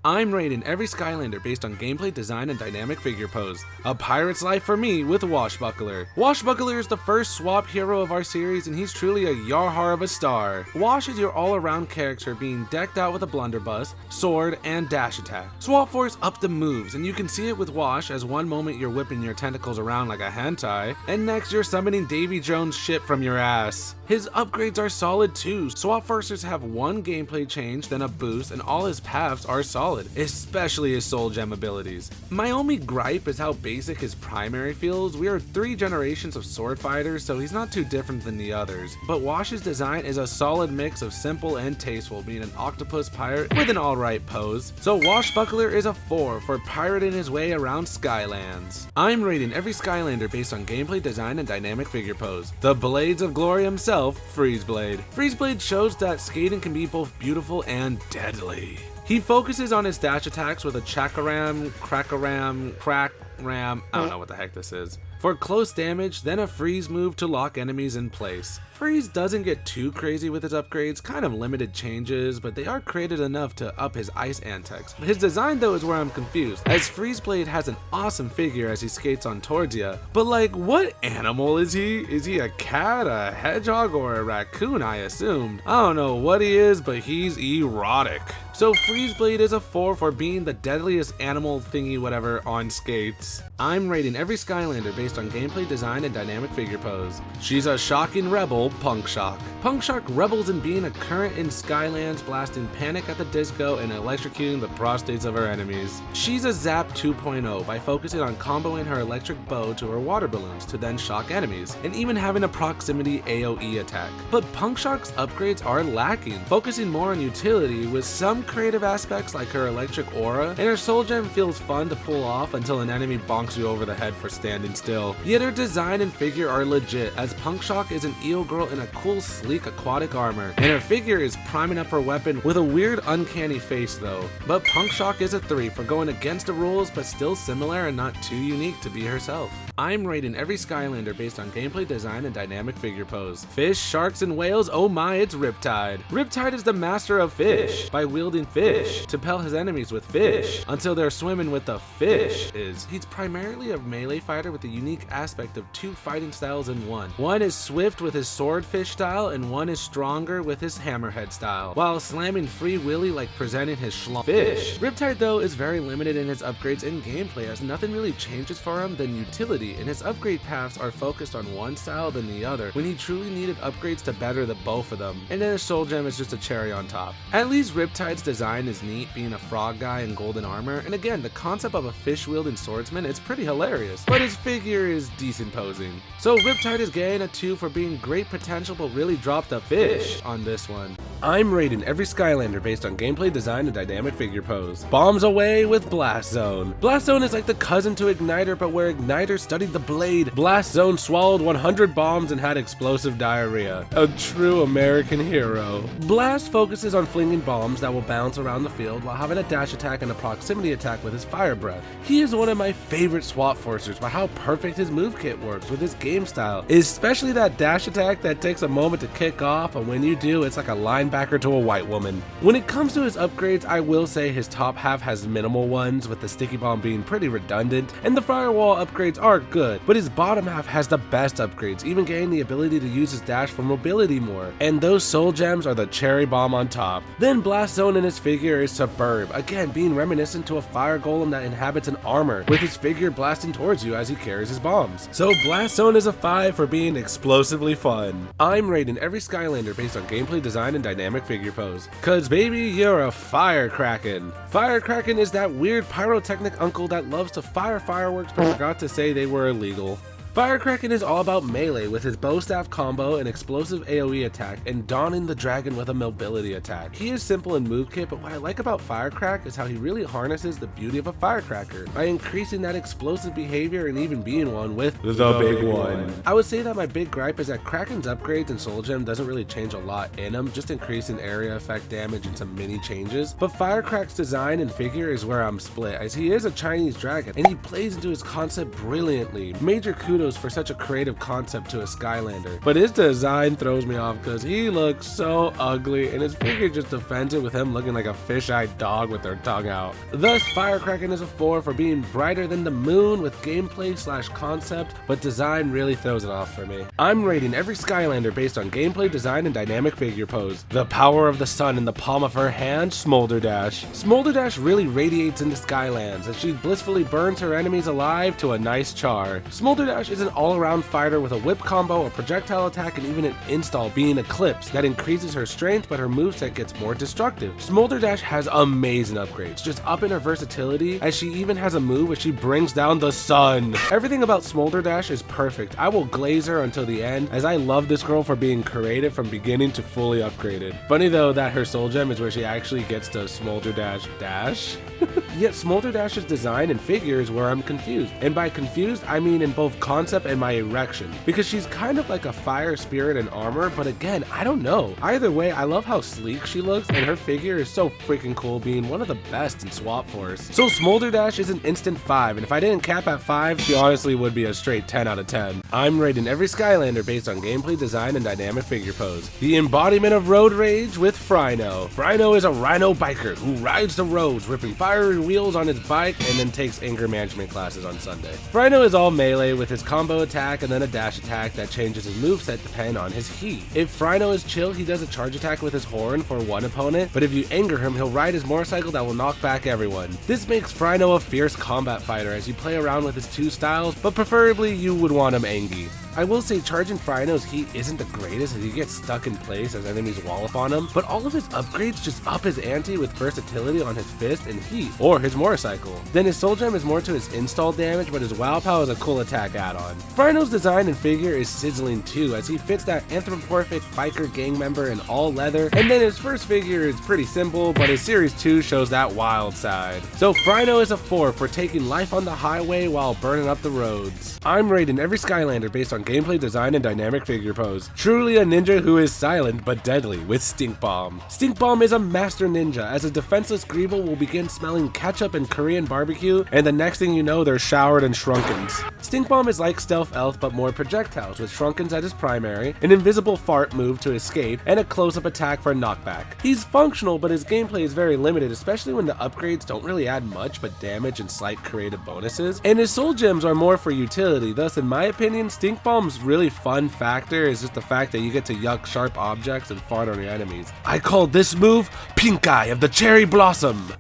I'm rating every Skylander based on gameplay, design, and dynamic figure pose. A pirate's life for me with Washbuckler. Washbuckler is the first swap hero of our series, and he's truly a yarhar of a star. Wash is your all-around character being decked out with a blunderbuss, sword, and dash attack. Swap Force up the moves, and you can see it with Wash as one moment you're whipping your tentacles around like a hentai, and next you're summoning Davy Jones' ship from your ass. His upgrades are solid too. Swap Forcers have one gameplay change, then a boost, and all his paths are solid, especially his soul gem abilities. My only gripe is how basic his primary feels. We are 3 generations of sword fighters, so he's not too different than the others. But Wash's design is a solid mix of simple and tasteful, being an octopus pirate with an alright pose. So Washbuckler is a 4 for pirating his way around Skylands. I'm rating every Skylander based on gameplay, design, and dynamic figure pose. The Blades of Glory himself, Freezblade. Freezblade shows that skating can be both beautiful and deadly. He focuses on his dash attacks with a chakaram, crackaram, crack ram, I don't know what the heck this is, for close damage, then a freeze move to lock enemies in place. Freeze doesn't get too crazy with his upgrades, kind of limited changes, but they are created enough to up his ice antics. His design though is where I'm confused, as Freezeblade has an awesome figure as he skates on towards you, but like, what animal is he? Is he a cat, a hedgehog, or a raccoon? I assumed. I don't know what he is, but he's erotic. So Freezeblade is a 4 for being the deadliest animal thingy whatever on skates. I'm rating every Skylander based on gameplay, design, and dynamic figure pose. She's a shocking rebel, Punk Shock. Punk Shock revels in being a current in Skylands, blasting panic at the disco and electrocuting the prostates of her enemies. She's a Zap 2.0 by focusing on comboing her electric bow to her water balloons to then shock enemies, and even having a proximity AoE attack. But Punk Shock's upgrades are lacking, focusing more on utility with some creative aspects like her electric aura, and her soul gem feels fun to pull off until an enemy bonks you over the head for standing still. Yet her design and figure are legit, as Punk Shock is an eel girl in a cool sleek aquatic armor, and her figure is priming up her weapon with a weird uncanny face though. But Punk Shock is a 3 for going against the rules but still similar and not too unique to be herself. I'm rating every Skylander based on gameplay, design, and dynamic figure pose. Fish, sharks, and whales, oh my, it's Riptide. Riptide is the master of fish, by wielding fish to pelt his enemies with fish until they're swimming with the fish. He's primarily a melee fighter with the unique aspect of 2 fighting styles in one. One is swift with his swordfish style, and one is stronger with his hammerhead style, while slamming free willy like presenting his schlong fish. Riptide though is very limited in his upgrades and gameplay, as nothing really changes for him than utility, and his upgrade paths are focused on one style than the other when he truly needed upgrades to better the both of them, and then his soul gem is just a cherry on top. At least Riptide's design is neat, being a frog guy in golden armor, and again the concept of a fish wielding swordsman is pretty hilarious, but his figure is decent posing. So Riptide is getting a 2 for being great potential but really dropped a fish on this one. I'm rating every Skylander based on gameplay, design, and dynamic figure pose. Bombs away with Blast Zone. Blast Zone is like the cousin to Igniter, but where Igniter studied the blade, Blast Zone swallowed 100 bombs and had explosive diarrhea. A true American hero. Blast focuses on flinging bombs that will bounce around the field while having a dash attack and a proximity attack with his fire breath. He is one of my favorite swap forcers by how perfect his move kit works with his game style, especially that dash attack that takes a moment to kick off, and when you do, it's like a linebacker to a white woman. When it comes to his upgrades, I will say his top half has minimal ones, with the sticky bomb being pretty redundant, and the firewall upgrades are good, but his bottom half has the best upgrades, even getting the ability to use his dash for mobility more, and those soul gems are the cherry bomb on top. Then Blast Zone in his figure is superb, again being reminiscent to a fire golem that inhabits an armor, with his figure blasting towards you as he carries his bombs. So Blast Zone is a 5 for being explosively fun. I'm rating every Skylander based on gameplay, design, and dynamic figure pose, cause baby, you're a fire Kraken. Fire Kraken is that weird pyrotechnic uncle that loves to fire fireworks but forgot to say they were illegal. Fire Kraken is all about melee with his bow staff combo and explosive AoE attack, and donning the dragon with a mobility attack. He is simple in move kit, but what I like about Firecrack is how he really harnesses the beauty of a firecracker by increasing that explosive behavior and even being one with the big one. I would say that my big gripe is that Kraken's upgrades and soul gem doesn't really change a lot in him, just increasing area effect damage and some mini changes, but Firecrack's design and figure is where I'm split, as he is a Chinese dragon and he plays into his concept brilliantly. Major kudos kudos for such a creative concept to a Skylander, but his design throws me off because he looks so ugly and his figure just defends it with him looking like a fish-eyed dog with their tongue out. Thus, Kraken is a 4 for being brighter than the moon with gameplay / concept, but design really throws it off for me. I'm rating every Skylander based on gameplay, design, and dynamic figure pose. The power of the sun in the palm of her hand, Smolder Dash. Smolder Dash really radiates into Skylands as she blissfully burns her enemies alive to a nice char. Smolder Dash is an all-around fighter with a whip combo, a projectile attack, and even an install being Eclipse that increases her strength, but her moveset gets more destructive. Smolder Dash has amazing upgrades, just up in her versatility, as she even has a move where she brings down the sun. Everything about Smolder Dash is perfect. I will glaze her until the end, as I love this girl for being creative from beginning to fully upgraded. Funny though that her soul gem is where she actually gets to Smolder Dash dash. Yet Smolder Dash's design and figure is where I'm confused. And by confused, I mean in both concept and my erection. Because she's kind of like a fire spirit in armor, but again, I don't know. Either way, I love how sleek she looks, and her figure is so freaking cool, being one of the best in SWAP Force. So Smolder Dash is an instant 5, and if I didn't cap at 5, she honestly would be a straight 10 out of 10. I'm rating every Skylander based on gameplay, design, and dynamic figure pose. The embodiment of road rage with Fryno. Fryno is a rhino biker who rides the roads, ripping fiery wheels on his bike, and then takes anger management classes on Sunday. Fryno is all melee with his combo attack and then a dash attack that changes his moveset depending on his heat. If Fryno is chill, he does a charge attack with his horn for one opponent, but if you anger him, he'll ride his motorcycle that will knock back everyone. This makes Fryno a fierce combat fighter as you play around with his two styles, but preferably you would want him angy. I will say charging Fryno's heat isn't the greatest as he gets stuck in place as enemies wall up on him, but all of his upgrades just up his ante with versatility on his fist and heat, or his motorcycle. Then his soul gem is more to his install damage, but his wow pow is a cool attack add-on. Fryno's design and figure is sizzling too, as he fits that anthropomorphic biker gang member in all leather, and then his first figure is pretty simple, but his series 2 shows that wild side. So Fryno is a 4 for taking life on the highway while burning up the roads. I'm rating every Skylander based on gameplay, design, and dynamic figure pose. Truly a ninja who is silent but deadly with Stink Bomb. Stink Bomb is a master ninja, as a defenseless Greeble will begin smelling ketchup and Korean barbecue, and the next thing you know, they're showered in Shrunkens. Stink Bomb is like Stealth Elf but more projectiles, with Shrunkens as his primary, an invisible fart move to escape, and a close-up attack for knockback. He's functional, but his gameplay is very limited, especially when the upgrades don't really add much but damage and slight creative bonuses, and his soul gems are more for utility. Thus, in my opinion, Stink Bomb's really fun factor is just the fact that you get to yuck sharp objects and fart on your enemies. I call this move Pink Eye of the Cherry Blossom.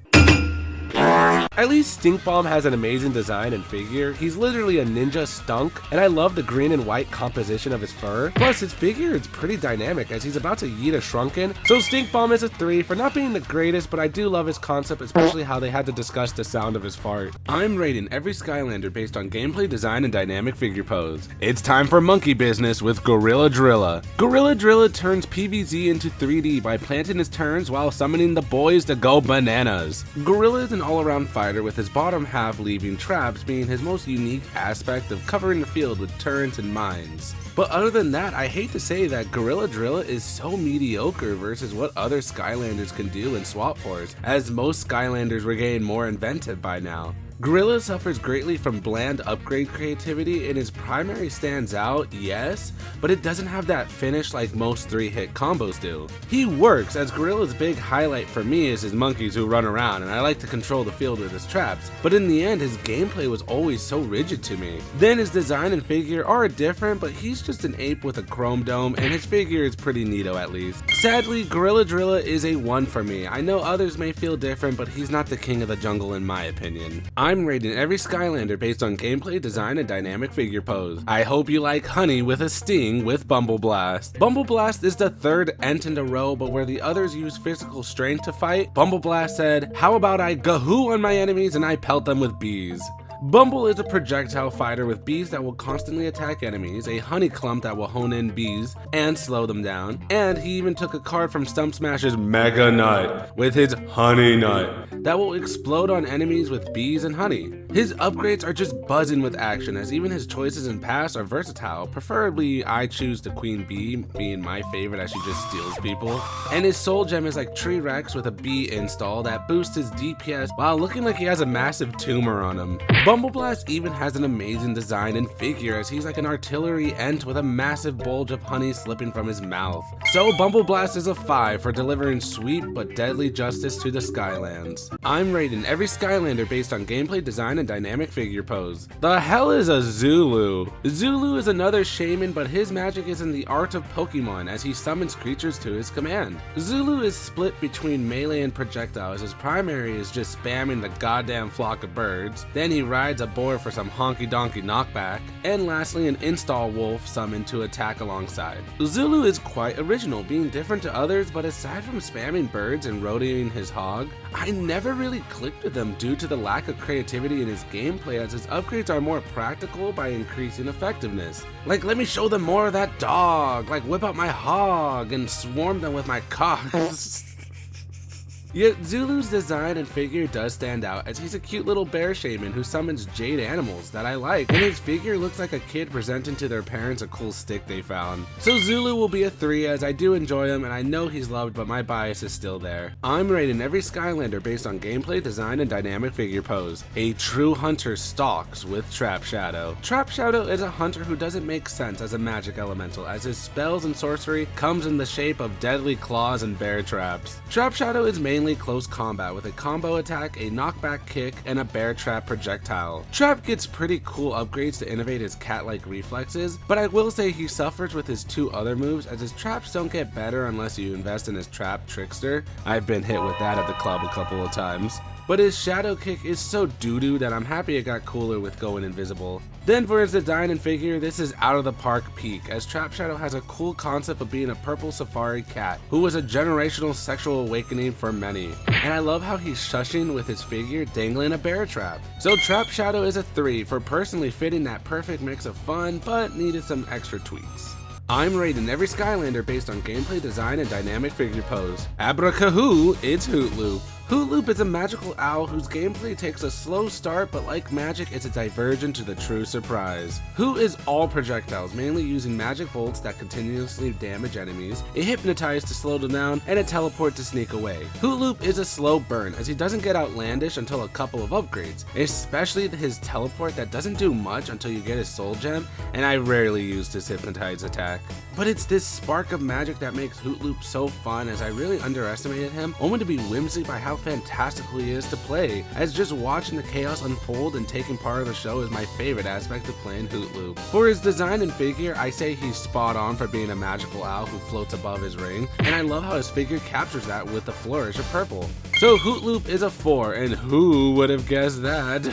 At least Stink Bomb has an amazing design and figure. He's literally a ninja stunk, and I love the green and white composition of his fur. Plus, his figure is pretty dynamic as he's about to yeet a Shrunken. So Stink Bomb is a 3 for not being the greatest, but I do love his concept, especially how they had to discuss the sound of his fart. I'm rating every Skylander based on gameplay, design, and dynamic figure pose. It's time for monkey business with Gorilla Drilla. Gorilla Drilla turns PvZ into 3D by planting his turns while summoning the boys to go bananas. Gorilla is an all-around fighter with his bottom half leaving traps being his most unique aspect of covering the field with turrets and mines. But other than that, I hate to say that Gorilla Drilla is so mediocre versus what other Skylanders can do in SWAP Force, as most Skylanders were getting more inventive by now. Gorilla suffers greatly from bland upgrade creativity, and his primary stands out, yes, but it doesn't have that finish like most 3-hit combos do. He works, as Gorilla's big highlight for me is his monkeys who run around, and I like to control the field with his traps, but in the end his gameplay was always so rigid to me. Then his design and figure are different, but he's just an ape with a chrome dome, and his figure is pretty neato at least. Sadly, Gorilla Drilla is a 1 for me. I know others may feel different, but he's not the king of the jungle in my opinion. I'm rating every Skylander based on gameplay, design, and dynamic figure pose. I hope you like Honey with a Sting with Bumble Blast. Bumble Blast is the 3rd ent in a row, but where the others use physical strength to fight, Bumble Blast said, "How about I gahoo on my enemies and I pelt them with bees?" Bumble is a projectile fighter with bees that will constantly attack enemies, a honey clump that will hone in bees and slow them down, and he even took a card from Stump Smash's Mega Nut with his Honey Nut that will explode on enemies with bees and honey. His upgrades are just buzzing with action, as even his choices in pass are versatile. Preferably, I choose the Queen Bee, being my favorite as she just steals people. And his soul gem is like Tree Rex with a bee install that boosts his DPS while looking like he has a massive tumor on him. Bumble Blast even has an amazing design and figure, as he's like an artillery ent with a massive bulge of honey slipping from his mouth. So Bumble Blast is a 5 for delivering sweet but deadly justice to the Skylands. I'm rating every Skylander based on gameplay, design, and dynamic figure pose. The hell is a Zulu? Zulu is another shaman, but his magic is in the art of Pokemon, as he summons creatures to his command. Zulu is split between melee and projectile, as his primary is just spamming the goddamn flock of birds. Then he rides a boar for some honky donkey knockback, and lastly an install wolf summoned to attack alongside. Zulu is quite original, being different to others, but aside from spamming birds and rodeoing his hog, I never really clicked with him due to the lack of creativity in his gameplay, as his upgrades are more practical by increasing effectiveness. Like, let me show them more of that dog, like whip out my hog and swarm them with my cock. Yet Zulu's design and figure does stand out, as he's a cute little bear shaman who summons jade animals that I like, and his figure looks like a kid presenting to their parents a cool stick they found. So Zulu will be a 3, as I do enjoy him and I know he's loved, but my bias is still there. I'm rating every Skylander based on gameplay, design, and dynamic figure pose. A true hunter stalks with Trap Shadow. Trap Shadow is a hunter who doesn't make sense as a magic elemental, as his spells and sorcery comes in the shape of deadly claws and bear traps. Trap Shadow is mainly close combat with a combo attack, a knockback kick, and a bear trap projectile. Trap gets pretty cool upgrades to innovate his cat-like reflexes, but I will say he suffers with his 2 other moves, as his traps don't get better unless you invest in his trap Trickster. I've been hit with that at the club a couple of times. But his shadow kick is so doo-doo that I'm happy it got cooler with going invisible. Then for his design and figure, this is out of the park peak, as Trap Shadow has a cool concept of being a purple safari cat who was a generational sexual awakening for many. And I love how he's shushing with his figure dangling a bear trap. So Trap Shadow is a 3 for personally fitting that perfect mix of fun but needed some extra tweaks. I'm rating every Skylander based on gameplay, design, and dynamic figure pose. Abracahoo, it's Hoot Loop. Hoot Loop is a magical owl whose gameplay takes a slow start, but like magic, it's a diversion to the true surprise. Hoot is all projectiles, mainly using magic bolts that continuously damage enemies, a hypnotize to slow them down, and a teleport to sneak away. Hoot Loop is a slow burn, as he doesn't get outlandish until a couple of upgrades, especially his teleport that doesn't do much until you get his soul gem, and I rarely used his hypnotize attack. But it's this spark of magic that makes Hoot Loop so fun, as I really underestimated him, only to be whimsy by how fantastic he is to play, as just watching the chaos unfold and taking part of the show is my favorite aspect of playing Hoot Loop. For his design and figure, I say he's spot on for being a magical owl who floats above his ring, and I love how his figure captures that with the flourish of purple. So Hoot Loop is a 4, and who would have guessed that?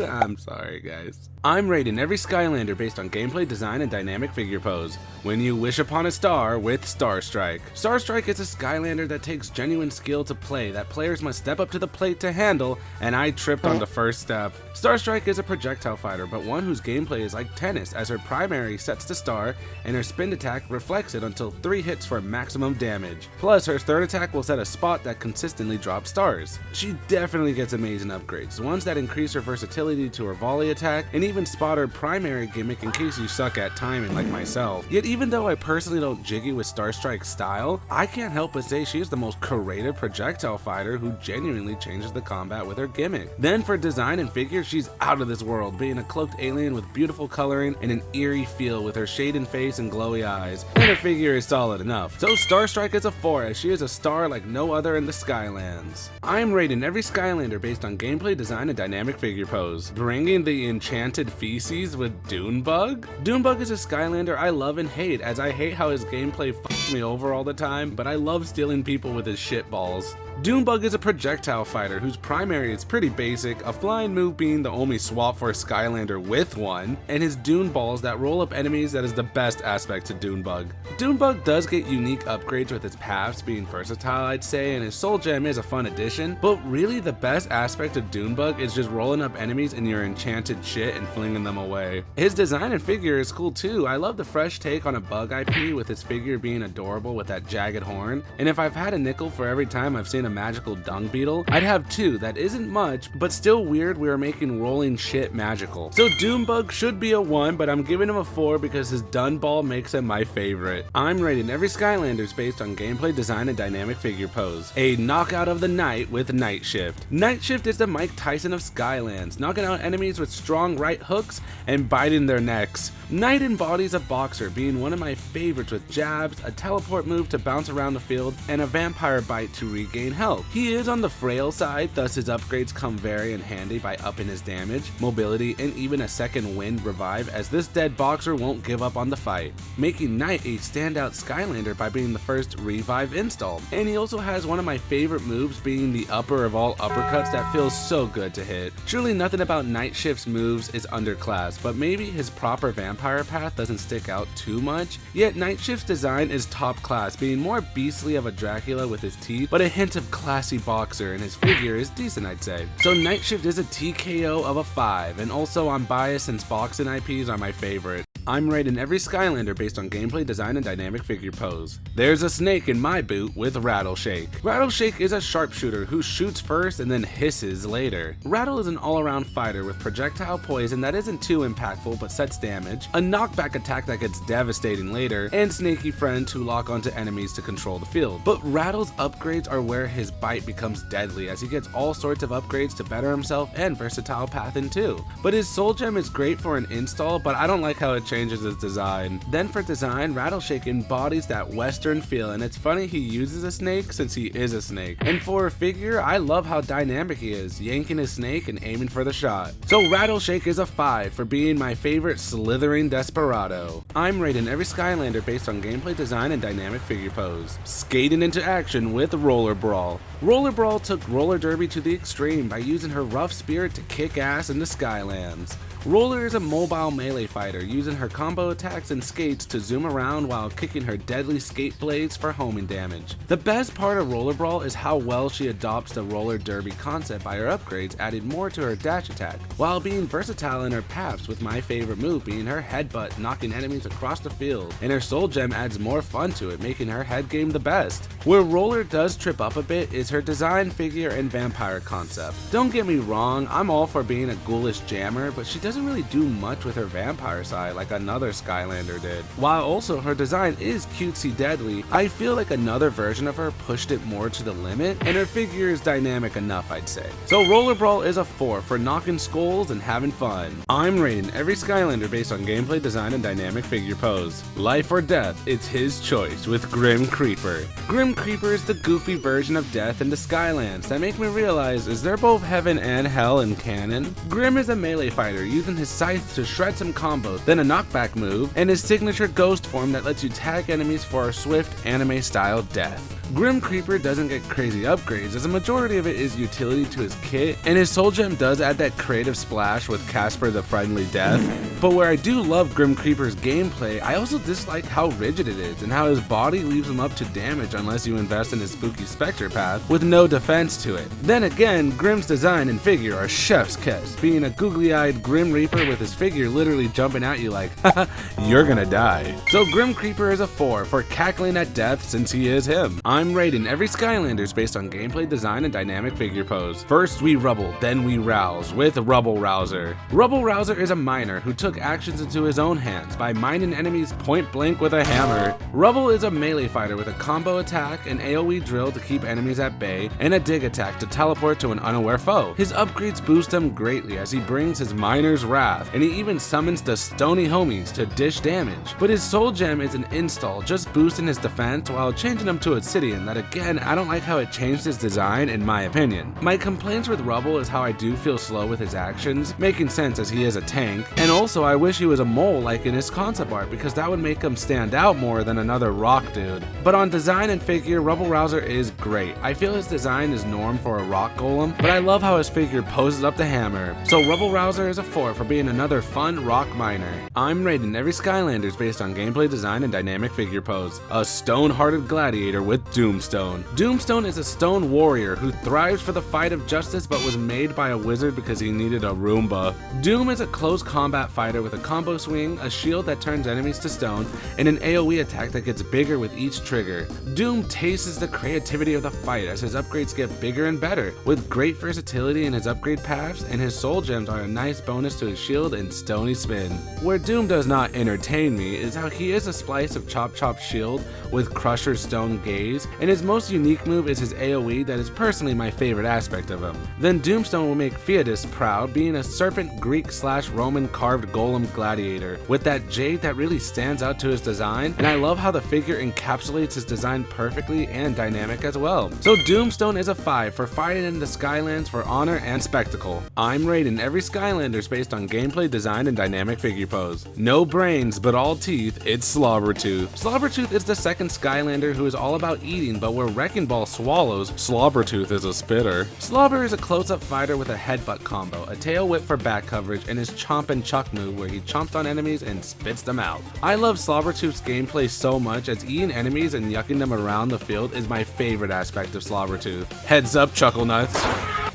I'm sorry guys. I'm rating every Skylander based on gameplay, design, and dynamic figure pose. When you wish upon a star with Starstrike. Starstrike is a Skylander that takes genuine skill to play that players must step up to the plate to handle, and I tripped on the first step. Starstrike is a projectile fighter, but one whose gameplay is like tennis, as her primary sets the star, and her spin attack reflects it until 3 hits for maximum damage. Plus, her third attack will set a spot that consistently drops stars. She definitely gets amazing upgrades, ones that increase her versatility to her volley attack, and even spot her primary gimmick in case you suck at timing like myself. Yet even though I personally don't jiggy with Starstrike's style, I can't help but say she is the most creative projectile fighter who genuinely changes the combat with her gimmick. Then for design and figure, she's out of this world, being a cloaked alien with beautiful coloring and an eerie feel with her shaden face and glowy eyes, and her figure is solid enough. So Starstrike is a 4, as she is a star like no other in the Skylands. I am rating every Skylander based on gameplay, design, and dynamic figure pose. Bringing the enchanted feces with Dune Bug? Dune Bug is a Skylander I love and hate, as I hate how his gameplay fucks me over all the time, but I love stealing people with his shitballs. Dune Bug is a projectile fighter whose primary is pretty basic, a flying move being the only SWAP FORCE Skylander with one, and his Dune balls that roll up enemies that is the best aspect to Dune Bug. Dune Bug does get unique upgrades with its paths being versatile, I'd say, and his soul gem is a fun addition, but really the best aspect of Dune Bug is just rolling up enemies in your enchanted shit and flinging them away. His design and figure is cool too. I love the fresh take on a Bug IP with his figure being adorable with that jagged horn, and if I've had a nickel for every time I've seen and a magical dung beetle, I'd have 2. That isn't much, but still weird we are making rolling shit magical. So Dune Bug should be a 1, but I'm giving him a 4 because his dun ball makes him my favorite. I'm rating every Skylanders based on gameplay, design, and dynamic figure pose. A knockout of the night with Night Shift. Night Shift is the Mike Tyson of Skylands, knocking out enemies with strong right hooks and biting their necks. Knight embodies a boxer, being one of my favorites with jabs, a teleport move to bounce around the field, and a vampire bite to regain health. He is on the frail side, thus his upgrades come very in handy by upping his damage, mobility, and even a second wind revive, as this dead boxer won't give up on the fight, making Knight a standout Skylander by being the first revive install. And he also has one of my favorite moves, being the upper of all uppercuts that feels so good to hit. Truly nothing about Night Shift's moves is underclass, but maybe his proper vampire path doesn't stick out too much, yet Night Shift's design is top class, being more beastly of a Dracula with his teeth, but a hint of classy boxer, and his figure is decent, I'd say. So Night Shift is a TKO of a 5, and also I'm biased since boxing IPs are my favorite. I'm rating every Skylander based on gameplay, design, and dynamic figure pose. There's a snake in my boot with Rattleshake. Rattleshake is a sharpshooter who shoots first and then hisses later. Rattle is an all-around fighter with projectile poison that isn't too impactful but sets damage, a knockback attack that gets devastating later, and snaky friends who lock onto enemies to control the field. But Rattle's upgrades are where his bite becomes deadly, as he gets all sorts of upgrades to better himself and versatile pathing too. But his soul gem is great for an install, but I don't like how it changes its design. Then for design, Rattleshake embodies that western feel, and it's funny he uses a snake since he is a snake. And for a figure, I love how dynamic he is, yanking his snake and aiming for the shot. So Rattleshake is a 5 for being my favorite slithering desperado. I'm rating every Skylander based on gameplay, design, and dynamic figure pose. Skating into action with Roller Brawl. Roller Brawl took roller derby to the extreme by using her rough spirit to kick ass in the Skylands. Roller is a mobile melee fighter, using her combo attacks and skates to zoom around while kicking her deadly skate blades for homing damage. The best part of Roller Brawl is how well she adopts the roller derby concept by her upgrades, adding more to her dash attack, while being versatile in her paths, with my favorite move being her headbutt, knocking enemies across the field, and her soul gem adds more fun to it, making her head game the best. Where Roller does trip up a bit is her design, figure, and vampire concept. Don't get me wrong, I'm all for being a ghoulish jammer, but she doesn't really do much with her vampire side like another Skylander did. While also her design is cutesy deadly, I feel like another version of her pushed it more to the limit, and her figure is dynamic enough, I'd say. So Roller Brawl is a 4 for knocking skulls and having fun. I'm rating every Skylander based on gameplay, design, and dynamic figure pose. Life or death, it's his choice with Grim Creeper. Grim Creeper is the goofy version of Death in the Skylands that make me realize, is there both heaven and hell in canon? Grim is a melee fighter using his scythe to shred some combos, then a knockback move, and his signature ghost form that lets you tag enemies for a swift anime-style death. Grim Creeper doesn't get crazy upgrades, as a majority of it is utility to his kit, and his soul gem does add that creative splash with Casper the Friendly Death. But where I do love Grim Creeper's gameplay, I also dislike how rigid it is, and how his body leaves him up to damage unless you invest in his spooky spectre path with no defense to it. Then again, Grim's design and figure are chef's kiss, being a googly-eyed Grim Reaper with his figure literally jumping at you like, haha, you're gonna die. So Grim Creeper is a 4 for cackling at death since he is him. I'm rating every Skylanders based on gameplay, design, and dynamic figure pose. First we rubble, then we rouse with Rubble Rouser. Rubble Rouser is a miner who took actions into his own hands by mining enemies point blank with a hammer. Rubble is a melee fighter with a combo attack, an AoE drill to keep enemies at bay, and a dig attack to teleport to an unaware foe. His upgrades boost him greatly as he brings his miner's wrath, and he even summons the stony homies to dish damage. But his soul gem is an install, just boosting his defense while changing him to Obsidian. That again, I don't like how it changed his design in my opinion. My complaints with Rubble is how I do feel slow with his actions, making sense as he is a tank, and also I wish he was a mole like in his concept art, because that would make him stand out more than another rock dude. But on design and figure, Rubble Rouser is great. I feel his design is norm for a rock golem, but I love how his figure poses up the hammer. So Rubble Rouser is a 4 for being another fun rock miner. I'm rating every Skylanders based on gameplay, design, and dynamic figure pose. A stone-hearted gladiator with Doomstone. Doomstone is a stone warrior who thrives for the fight of justice but was made by a wizard because he needed a Roomba. Doom is a close combat fighter with a combo swing, a shield that turns enemies to stone, and an AoE attack that gets bigger with each trigger. Doom tastes the creativity of the fight as his upgrades get bigger and better, with great versatility in his upgrade paths, and his soul gems are a nice bonus to his shield and stony spin. Where Doom does not entertain me is how he is a splice of Chop Chop shield with Crusher's stone gaze, and his most unique move is his AoE that is personally my favorite aspect of him. Then Doomstone will make Theodis proud, being a serpent Greek/Roman carved golem gladiator with that jade that really stands out to his design, and I love how the figure encapsulates his design perfectly and dynamic as well. So Doomstone is a 5 for fighting in the Skylands for honor and spectacle. I'm rating every Skylanders based on gameplay, design, and dynamic figure pose. No brains but all teeth, it's Slobbertooth. Slobbertooth is the second Skylander who is all about eating, but where Wrecking Ball swallows, Slobbertooth is a spitter. Slobber is a close-up fighter with a headbutt combo, a tail whip for back coverage, and his chomp and chuck move where he chomps on enemies and spits them out. I love Slobbertooth's gameplay so much as eating enemies and yucking them around the field is my favorite aspect of Slobbertooth. Heads up, Chuckle Nuts.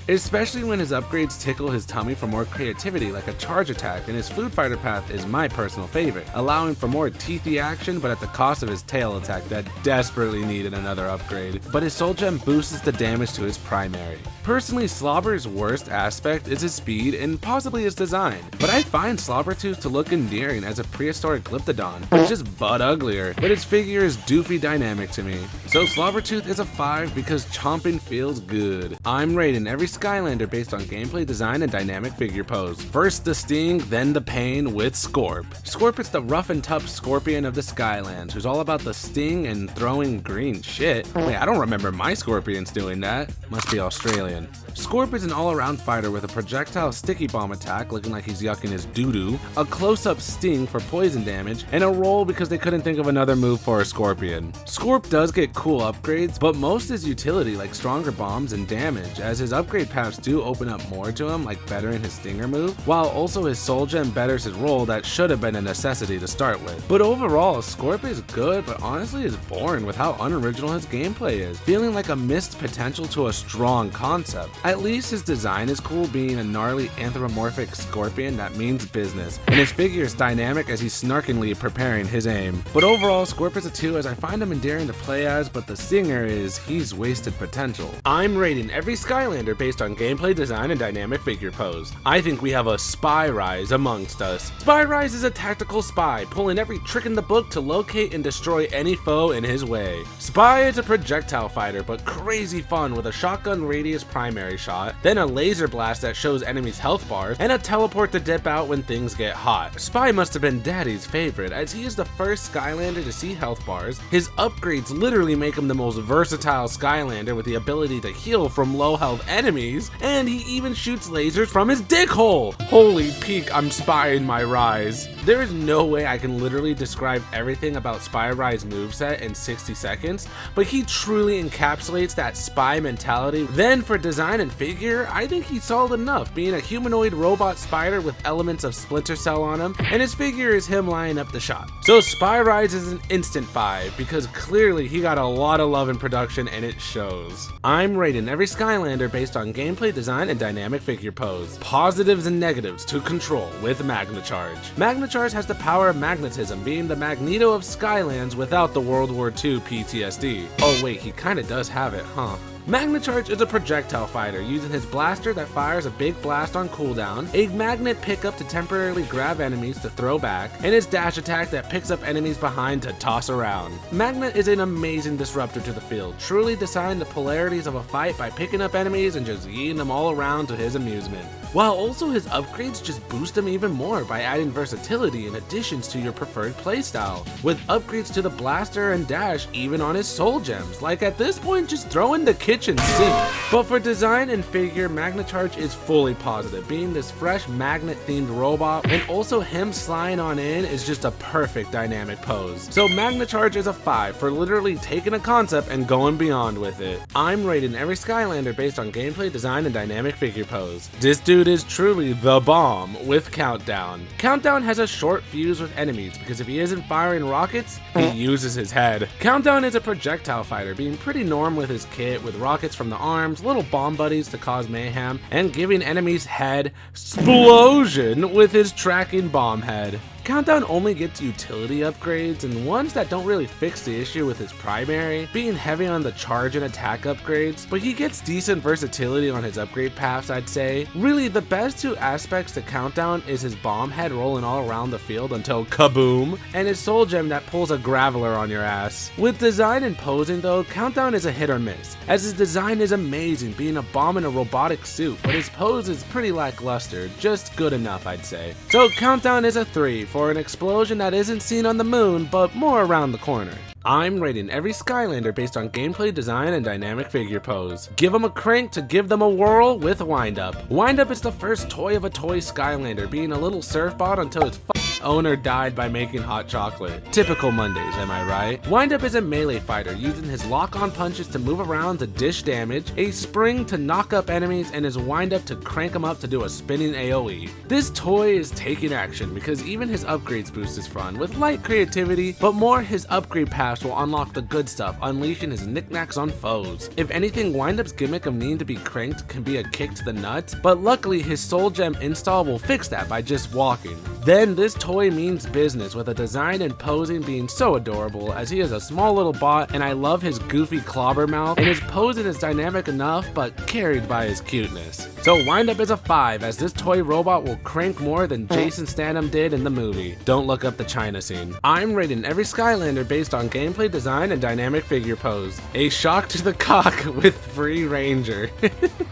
Especially when his upgrades tickle his tummy for more creativity like a charge attack, and his food fighter path is my personal favorite, allowing for more teethy action but at the cost of his tail attack that desperately needed another upgrade, but his soul gem boosts the damage to his primary. Personally, Slobber's worst aspect is his speed and possibly his design, but I find Slobbertooth to look endearing as a prehistoric Glyptodon, but just butt uglier, but his figure is doofy dynamic to me. So Slobbertooth is a 5 because chomping feels good. I'm rating every Skylander based on gameplay, design, and dynamic figure pose. First the sting, then the pain with Scorp. Scorp is the rough and tough scorpion of the Skylands, who's all about the sting and throwing green shit. Wait, I don't remember my scorpions doing that. Must be Australian. Scorp is an all-around fighter with a projectile sticky bomb attack looking like he's yucking his doo-doo, a close-up sting for poison damage, and a roll because they couldn't think of another move for a scorpion. Scorp does get cool upgrades, but most is utility like stronger bombs and damage, as his upgrade paths do open up more to him, like bettering his stinger move, while also his soul gem betters his roll that should have been a necessity to start with. But overall, Scorp is good, but honestly is boring with how unoriginal his gameplay is, feeling like a missed potential to a strong concept. At least his design is cool, being a gnarly anthropomorphic scorpion that means business, and his figure is dynamic as he's snarkingly preparing his aim. But overall, Scorp is a 2 as I find him endearing to play as, but the stinger is he's wasted potential. I'm rating every Skylander based on gameplay, design, and dynamic figure pose. I think we have a Spyrise amongst us. Spyrise is a tactical spy, pulling every trick in the book to locate and destroy any foe in his way. Spy is a projectile fighter, but crazy fun with a shotgun radius primary shot, then a laser blast that shows enemies health bars, and a teleport to dip out when things get hot. Spy must have been Daddy's favorite, as he is the first Skylander to see health bars. His upgrades literally make him the most versatile Skylander with the ability to heal from low health enemies, and he even shoots lasers from his dick hole! Holy peak, I'm spying my rise. There is no way I can literally describe everything about Spyrise's moveset in 60 seconds, but he truly encapsulates that spy mentality. Then for design and figure, I think he's solid enough, being a humanoid robot spider with elements of Splinter Cell on him, and his figure is him lining up the shot. So Spyrise is an instant 5, because clearly he got a lot of love in production and it shows. I'm rating every Skylander based on gameplay, design, and dynamic figure pose. Positives and negatives to control with Magna Charge. Magna Charge has the power of magnetism, being the Magneto of Skylands without the World War II PTSD. Oh wait, he kinda does have it, huh? Magna Charge is a projectile fighter using his blaster that fires a big blast on cooldown, a magnet pickup to temporarily grab enemies to throw back, and his dash attack that picks up enemies behind to toss around. Magna is an amazing disruptor to the field, truly deciding the polarities of a fight by picking up enemies and just yeeting them all around to his amusement. While also his upgrades just boost him even more by adding versatility and additions to your preferred playstyle, with upgrades to the blaster and dash even on his soul gems, like at this point just throw in the kitchen sink. But for design and figure, Magna Charge is fully positive, being this fresh magnet-themed robot, and also him sliding on in is just a perfect dynamic pose. So Magna Charge is a 5 for literally taking a concept and going beyond with it. I'm rating every Skylander based on gameplay, design, and dynamic figure pose. This dude is truly the bomb with Countdown. Countdown has a short fuse with enemies because if he isn't firing rockets, he uses his head. Countdown is a projectile fighter, being pretty norm with his kit with rockets from the arms, little bomb buddies to cause mayhem, and giving enemies head explosion with his tracking bomb head. Countdown only gets utility upgrades and ones that don't really fix the issue with his primary, being heavy on the charge and attack upgrades, but he gets decent versatility on his upgrade paths, I'd say. Really, the best two aspects to Countdown is his bomb head rolling all around the field until kaboom, and his soul gem that pulls a graveler on your ass. With design and posing though, Countdown is a hit or miss, as his design is amazing, being a bomb in a robotic suit, but his pose is pretty lackluster, just good enough I'd say. So Countdown is a 3 for an explosion that isn't seen on the moon, but more around the corner. I'm rating every Skylander based on gameplay, design, and dynamic figure pose. Give them a crank to give them a whirl with Windup. Windup is the first toy of a toy Skylander, being a little surf bot until its owner died by making hot chocolate. Typical Mondays, am I right? Windup is a melee fighter, using his lock-on punches to move around to dish damage, a spring to knock up enemies, and his windup to crank them up to do a spinning AoE. This toy is taking action because even his upgrades boost his fun, with light creativity, but more his upgrade paths will unlock the good stuff, unleashing his knickknacks on foes. If anything, Windup's gimmick of needing to be cranked can be a kick to the nuts, but luckily his soul gem install will fix that by just walking. Then this toy means business, with a design and posing being so adorable, as he is a small little bot and I love his goofy clobber mouth, and his posing is dynamic enough but carried by his cuteness. So Windup is a 5, as this toy robot will crank more than Jason Statham did in the movie. Don't look up the China scene. I'm rating every Skylander based on gameplay, design, and dynamic figure pose. A shock to the cock with Free Ranger.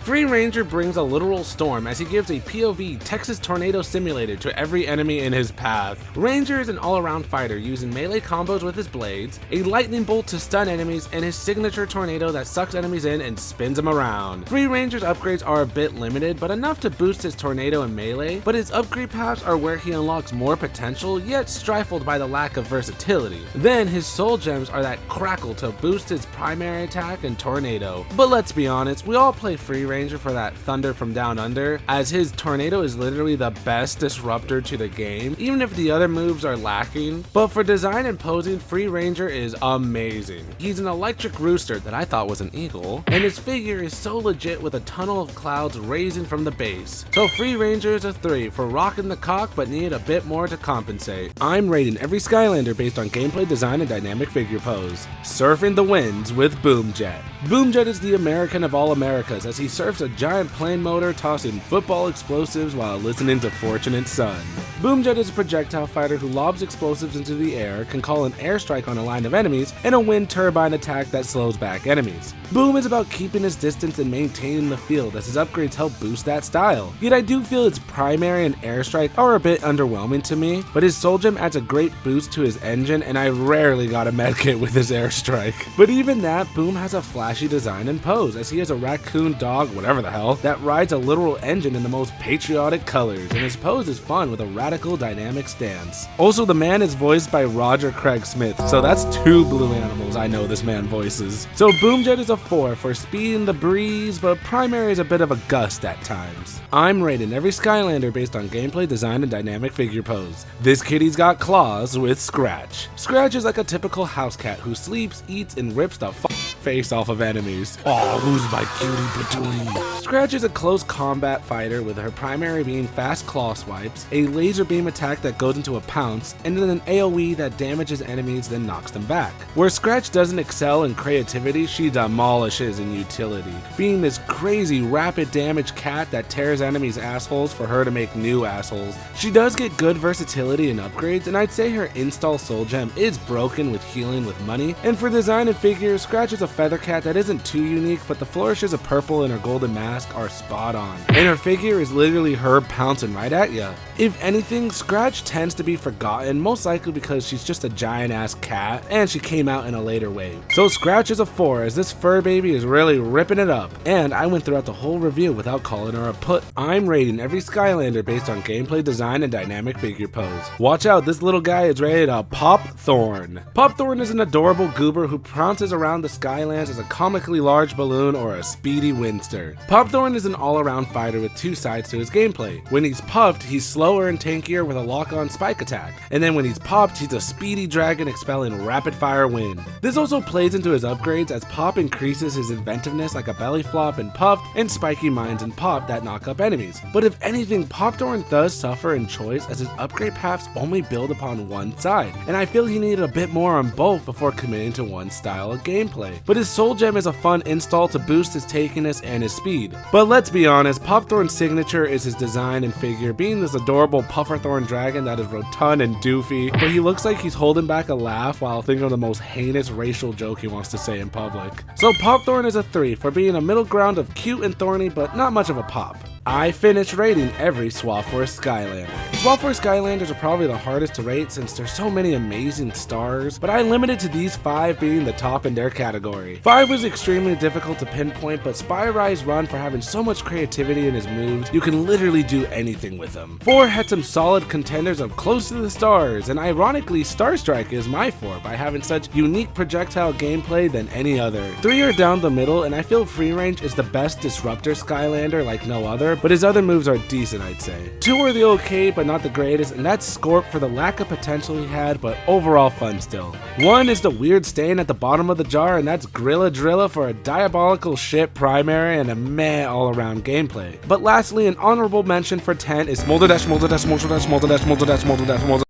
Free Ranger brings a literal storm as he gives a POV Texas tornado simulator to every enemy in his path. Ranger is an all-around fighter using melee combos with his blades, a lightning bolt to stun enemies, and his signature tornado that sucks enemies in and spins them around. Free Ranger's upgrades are a bit limited, but enough to boost his tornado and melee, but his upgrade paths are where he unlocks more potential, yet stifled by the lack of versatility. Then his soul gems are that crackle to boost his primary attack and tornado. But let's be honest, we all play Free Ranger for that thunder from down under, as his tornado is literally the best disruptor to the game, even if the other moves are lacking. But for design and posing, Free Ranger is amazing. He's an electric rooster that I thought was an eagle, and his figure is so legit with a tunnel of clouds raising from the base. So Free Ranger is a 3 for rocking the cock but needed a bit more to compensate. I'm rating every Skylander based on gameplay, design, and dynamic figure pose. Surfing the winds with Boomjet. Boomjet is the American of all Americas, as he surfs a giant plane motor tossing football explosives while listening to Fortunate Son. Boomjet is a projectile fighter who lobs explosives into the air, can call an airstrike on a line of enemies, and a wind turbine attack that slows back enemies. Boom is about keeping his distance and maintaining the field, as his upgrades help boost that style. Yet I do feel its primary and airstrike are a bit underwhelming to me, but his soul gem adds a great boost to his engine, and I rarely got a medkit with his airstrike. But even that, Boom has a flashy design and pose, as he has a raccoon dog, whatever the hell, that rides a literal engine in the most patriotic colors, and his pose is fun with a radical dynamic stance. Also, the man is voiced by Roger Craig Smith, so that's 2 blue animals I know this man voices. So Boomjet is a 4 for speed in the breeze, but primary is a bit of a gust at times. I'm rating every Skylander based on gameplay, design, and dynamic figure pose. This kitty's got claws with Scratch. Scratch is like a typical house cat who sleeps, eats, and rips the face off of enemies. Aw, who's my cutie patootie? Scratch is a close combat fighter, with her primary being fast claw swipes, a laser beam attack that goes into a pounce, and then an AoE that damages enemies then knocks them back. Where Scratch doesn't excel in creativity, she demolishes in utility, being this crazy rapid damage cat that tears enemies' assholes for her to make new assholes. She does get good versatility and upgrades, and I'd say her install soul gem is broken with healing with money, and for design and figures, Scratch is a feather cat that isn't too unique, but the flourishes of purple in her golden mask are spot on. And her figure is literally her pouncing right at ya. If anything, Scratch tends to be forgotten, most likely because she's just a giant ass cat and she came out in a later wave. So Scratch is a 4 as this fur baby is really ripping it up. And I went throughout the whole review without calling her a put. I'm rating every Skylander based on gameplay design and dynamic figure pose. Watch out, this little guy is ready to pop Thorn. Pop Thorn is an adorable goober who prounces around the Skylands as a comically large balloon or a speedy windster. Pop Thorn is an all-around fighter with two sides to his gameplay. When he's puffed, he's slower and tankier with a lock-on spike attack, and then when he's popped, he's a speedy dragon expelling rapid-fire wind. This also plays into his upgrades as Pop increases his inventiveness like a belly flop and puffed, and spiky mines and Pop that knock up enemies. But if anything, Pop Thorn does suffer in choice as his upgrade paths only build upon one side, and I feel he needed a bit more on both before committing to one style of gameplay. But his soul gem is a fun install to boost his takiness and his speed. But let's be honest, Pop Thorn's signature is his design and figure, being this adorable Pufferthorn dragon that is rotund and doofy, but he looks like he's holding back a laugh while thinking of the most heinous racial joke he wants to say in public. So Pop Thorn is a 3 for being a middle ground of cute and thorny, but not much of a pop. I finished rating every SWAP FORCE Skylander. SWAP FORCE Skylanders are probably the hardest to rate since there's so many amazing stars, but I limited to these 5 being the top in their category. 5 was extremely difficult to pinpoint, but Spyri's run for having so much creativity in his moves, you can literally do anything with them. 4 had some solid contenders of close to the stars, and ironically Starstrike is my 4 by having such unique projectile gameplay than any other. 3 are down the middle, and I feel Free Range is the best disruptor Skylander like no other, but his other moves are decent, I'd say. 2 are the okay but not the greatest, and that's Scorp for the lack of potential he had, but overall fun still. 1 is the weird stain at the bottom of the jar, and that's Drilla for a diabolical shit primary and a meh all around gameplay. But lastly, an honorable mention for 10 is Smolder Dash, Smolder Dash, Smolder Dash, Smolder Dash, Smolder Dash, Smolder Dash, Smolder Dash.